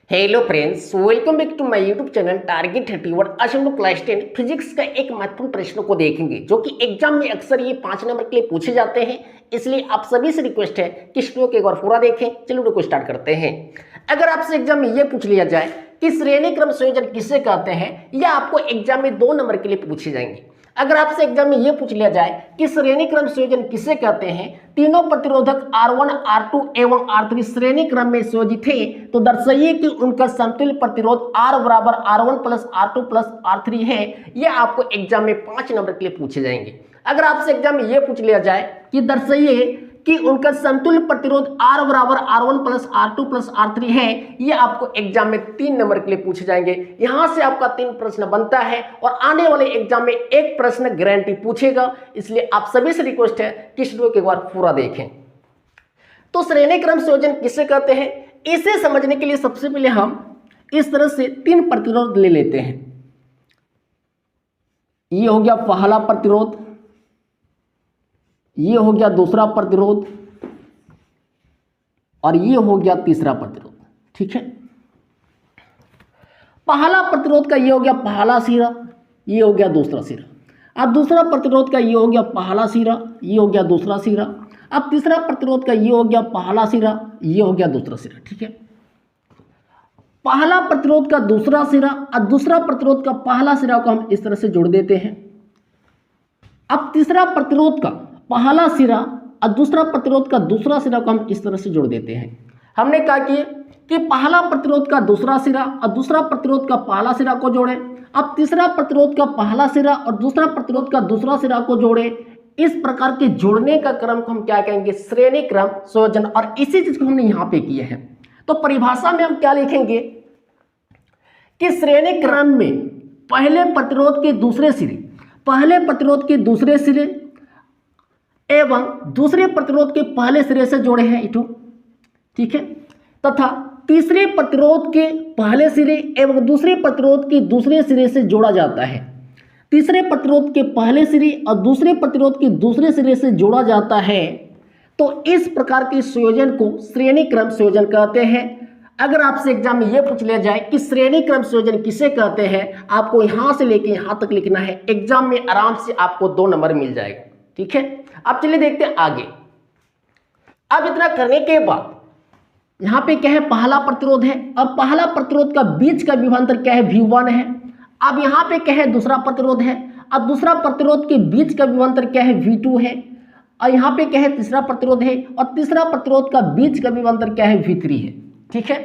Hello friends, welcome back to my YouTube channel target 31। आज हम लोग क्लास 10 फिजिक्स का एक महत्वपूर्ण प्रश्न को देखेंगे जो कि एग्जाम में अक्सर ये 5 नंबर के लिए पूछे जाते हैं। इसलिए आप सभी से रिक्वेस्ट है कि इस वीडियो को एक बार पूरा देखें। चलो वीडियो को स्टार्ट करते हैं। अगर आपसे एग्जाम में ये पूछ लिया जाए कि श्रेणी क्रम संयोजन किसे कहते हैं, या आपको एग्जाम में 2 नंबर के लिए पूछे जाएंगे। अगर आपसे एग्जाम में यह पूछ लिया जाए कि श्रेणी क्रम संयोजन किसे कहते हैं, तीनों प्रतिरोधक R1, R2 एवं R3 श्रेणी क्रम में संयोजित थे, तो दर्शाइए कि उनका समतुल्य प्रतिरोध R बराबर R1 plus R2 plus R3 है। यह आपको एग्जाम में 5 नंबर के लिए पूछे जाएंगे। अगर आपसे एग्जाम में यह पूछ लिया जाए कि दर्शाइए कि उनका समतुल्य प्रतिरोध R बराबर R1 plus R2 plus R3 है, ये आपको एग्जाम में 3 नंबर के लिए पूछे जाएंगे। यहां से आपका 3 प्रश्न बनता है और आने वाले एग्जाम में 1 प्रश्न गारंटी पूछेगा। इसलिए आप सभी से रिक्वेस्ट है कि इस वीडियो को एक बार पूरा देखें। तो श्रेणी क्रम संयोजन किसे कहते हैं, इसे समझने के लिए सबसे पहले हम इस तरह से 3 प्रतिरोध ले लेते हैं। ये हो गया पहला प्रतिरोध, ये हो गया दूसरा प्रतिरोध और ये हो गया तीसरा प्रतिरोध। ठीक है, पहला प्रतिरोध का ये हो गया पहला सिरा, ये हो गया दूसरा सिरा। अब दूसरा प्रतिरोध का ये हो गया पहला सिरा, ये हो गया दूसरा सिरा। अब तीसरा प्रतिरोध का ये हो गया पहला सिरा, ये हो गया दूसरा सिरा। ठीक है, पहला प्रतिरोध का दूसरा सिरा और दूसरा प्रतिरोध का पहला सिरा को हम इस तरह से जोड़ देते हैं। अब तीसरा प्रतिरोध का पहला सिरा और दूसरा प्रतिरोध का दूसरा सिरा को हम इस तरह से जोड़ देते हैं। हमने कहा कि पहला प्रतिरोध का दूसरा सिरा और दूसरा प्रतिरोध का पहला सिरा को जोड़ें। अब तीसरा प्रतिरोध का पहला सिरा और दूसरा प्रतिरोध का दूसरा सिरा को जोड़ें। इस प्रकार के जोड़ने का क्रम को हम क्या कहेंगे, श्रेणी क्रम संयोजन। और इसी चीज को हमने यहां पे किए हैं। तो परिभाषा में हम क्या लिखेंगे कि श्रेणी क्रम में पहले प्रतिरोध के दूसरे सिरे, पहले प्रतिरोध के दूसरे सिरे एवं दूसरे प्रतिरोध के पहले सिरे से जोड़े हैं इटो। ठीक है, तथा तीसरे प्रतिरोध के पहले सिरे एवं दूसरे प्रतिरोध के दूसरे सिरे से जोड़ा जाता है। तीसरे प्रतिरोध के पहले सिरे और दूसरे प्रतिरोध के दूसरे सिरे से जोड़ा जाता है। तो इस प्रकार के संयोजन को श्रेणी क्रम संयोजन कहते हैं। अगर आपसे एग्जाम में यह पूछ लिया जाए कि श्रेणी क्रम संयोजन किसे कहते हैं, आपको यहां से लेके यहां तक लिखना है। एग्जाम में आराम से आपको 2 नंबर मिल जाएगा। ठीक है, अब चलिए देखते हैं आगे। अब इतना करने के बाद यहां पे क्या है, पहला प्रतिरोध है और पहला प्रतिरोध का बीच का विभवांतर क्या है, V1 है। अब यहां पे क्या है, दूसरा प्रतिरोध है। अब दूसरा प्रतिरोध के बीच का विभवांतर क्या है, V2 है। और यहां पे क्या है, तीसरा प्रतिरोध है और तीसरा प्रतिरोध का बीच का विभवांतर क्या है, V3 है। ठीक है,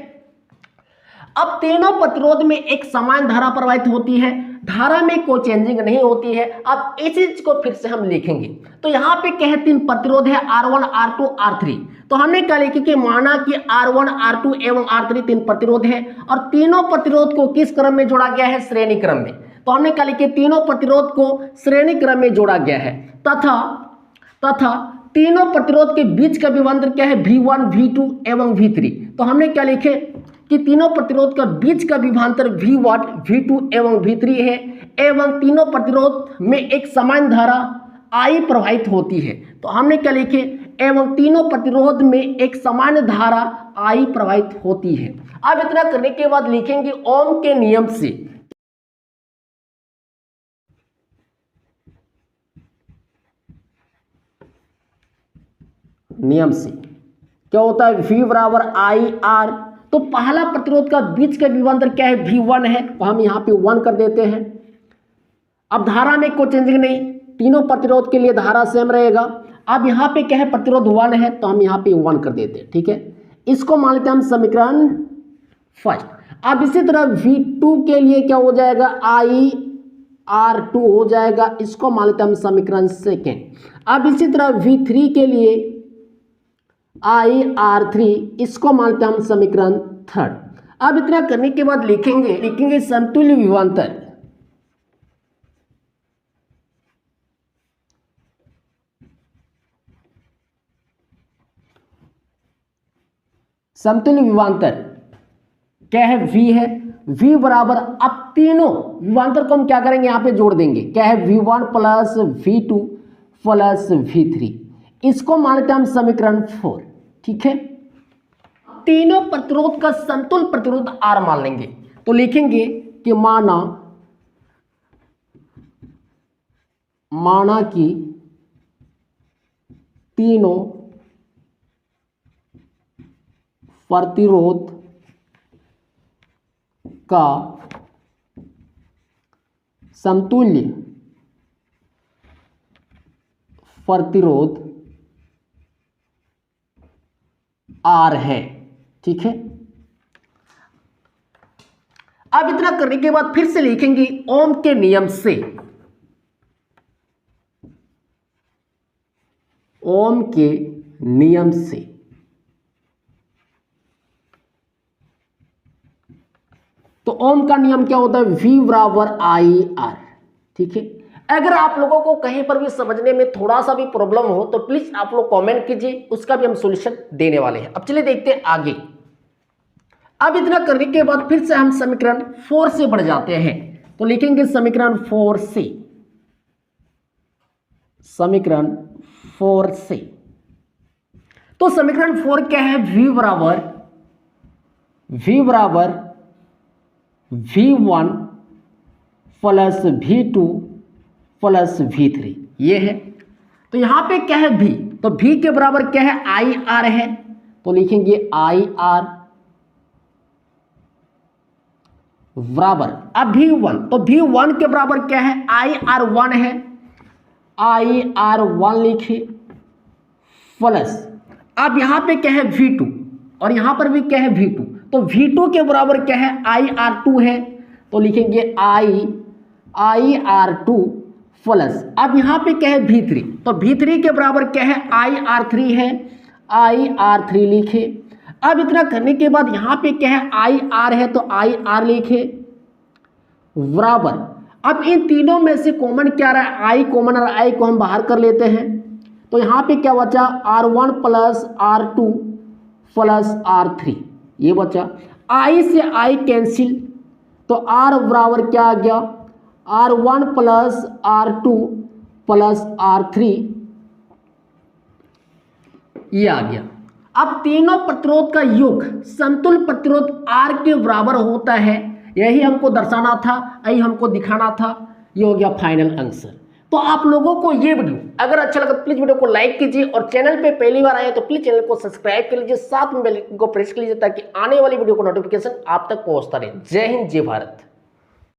अब तीनों प्रतिरोध में एक समान धारा प्रवाहित होती है, धारा में कोई चेंजिंग नहीं होती है। अब इस चीज को फिर से हम लिखेंगे। तो यहाँ पे क्या है, 3 प्रतिरोध है, R1, R2, R3। तो हमने क्या लिखा कि माना कि R1, R2 एवं R3 3 प्रतिरोध है और तीनों प्रतिरोध को किस क्रम में जोड़ा गया है, श्रेणी क्रम में। तो हमने क्या लिखा, तीनों प्रतिरोध को श्रेणी क्रम में जोड़ा गया है। तथा तीनों प्रतिरोध के बीच का विभवांतर क्या है, V1, V2 एवं V3। तो हमने क्या लिखे कि तीनों प्रतिरोध का बीच का विभवांतर V1, V2 एवं V3 है एवं तीनों प्रतिरोध में एक समान धारा I प्रवाहित होती है। तो हमने क्या लिखे, एवं तीनों प्रतिरोध में एक समान धारा I प्रवाहित होती है। अब इतना करने के बाद लिखेंगे ओम के नियम से। नियम से क्या होता है, V बराबर IR। तो पहला प्रतिरोध का बीच का विभवांतर क्या है, V1 है। तो हम यहाँ पे 1 कर देते हैं। अब धारा में कोई चेंजिंग नहीं, तीनों प्रतिरोध के लिए धारा सेम रहेगा। अब यहाँ पे क्या है, प्रतिरोध 1 है, तो हम यहाँ पे 1 कर देते हैं। ठीक है, इसको मान लेते हैं हम समीकरण फर्स्ट। अब इसी तरह V2 के लिए क्या हो जाएगा, IR2 हो जाएगा, इसको मान लेते हैं हम समीकरण सेकेंड। अब इसी तरह V3 के लिए IR3, इसको मानते हैं हम समीकरण थर्ड। अब इतना करने के बाद लिखेंगे समतुल्य विभवांतर। समतुल्य विभवांतर क्या है, V है। V बराबर, अब तीनों विभवांतर को हम क्या करेंगे, यहां पे जोड़ देंगे। क्या है, V1 plus V2 plus V3, इसको मानते हैं हम समीकरण 4। ठीक है, तीनों प्रतिरोध का समतुल्य प्रतिरोध R मान लेंगे। तो लिखेंगे कि माना कि तीनों प्रतिरोध का समतुल्य प्रतिरोध R है। ठीक है, अब इतना करने के बाद फिर से लिखेंगे ओम के नियम से, ओम के नियम से तो ओम का नियम क्या होता है, V बराबर IR। ठीक है, अगर आप लोगों को कहीं पर भी समझने में थोड़ा सा भी प्रॉब्लम हो तो प्लीज आप लोग कमेंट कीजिए, उसका भी हम सॉल्यूशन देने वाले हैं। अब चलिए देखते हैं आगे। अब इतना करने के बाद फिर से हम समीकरण 4 से बढ़ जाते हैं। तो लिखेंगे समीकरण 4 से, समीकरण 4 से। तो समीकरण 4 क्या है, V बराबर V1 plus V2 plus V3 ये है। तो यहां पे क्या है V, तो V के बराबर क्या है, IR है। तो लिखेंगे IR बराबर, अब V1, तो V1 के बराबर क्या है, IR1 है, IR1 लिखे प्लस, अब यहां पे क्या है V2 और यहां पर भी क्या है V2, तो V2 के बराबर क्या है, IR2 है। तो लिखेंगे IR2 प्लस, अब यहां पे क्या है V3, तो V3 के बराबर क्या है, IR3 है, IR3 लिखे। अब इतना करने के बाद यहां पे क्या है, IR है, तो IR लिखे बराबर, अब इन तीनों में से कॉमन क्या रहा है, I कॉमन, और I को हम बाहर कर लेते हैं। तो यहां पे क्या बचा, R1 plus R2 plus R3 ये बचा, I से I कैंसिल, तो R बराबर क्या आ गया, R1 plus R2 plus R3 ये आ गया। अब तीनों प्रतिरोध का योग समतुल्य प्रतिरोध R के बराबर होता है, यही हमको दर्शाना था, यही हमको दिखाना था। ये हो गया फाइनल आंसर। तो आप लोगों को ये वीडियो अगर अच्छा लगा तो प्लीज वीडियो को लाइक कीजिए, और चैनल पे पहली बार आए तो प्लीज चैनल को सब्सक्राइब कर लीजिए, साथ में बेल आइकन को प्रेस कर लीजिए ताकि आने वाली वीडियो को नोटिफिकेशन आप तक पहुंचता रहे। जय हिंद, जय भारत।